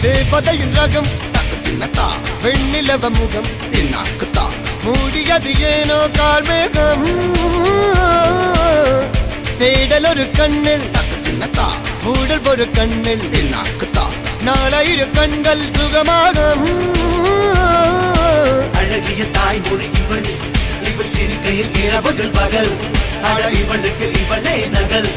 தேவதையின் ரகம் வெண்ணிலவ முகம் மூடியது ஏனோ கார்மேகம் தேடல் ஒரு கண்ணில் மூடல் ஒரு கண்ணில் நாலாயிர கண்கள் சுகமாக அழகிய தாய்மொழி இவள் இவள் சிரிக்கையில் இரவுகள் பகல் அழ இவளுக்கு இவளே நகல்.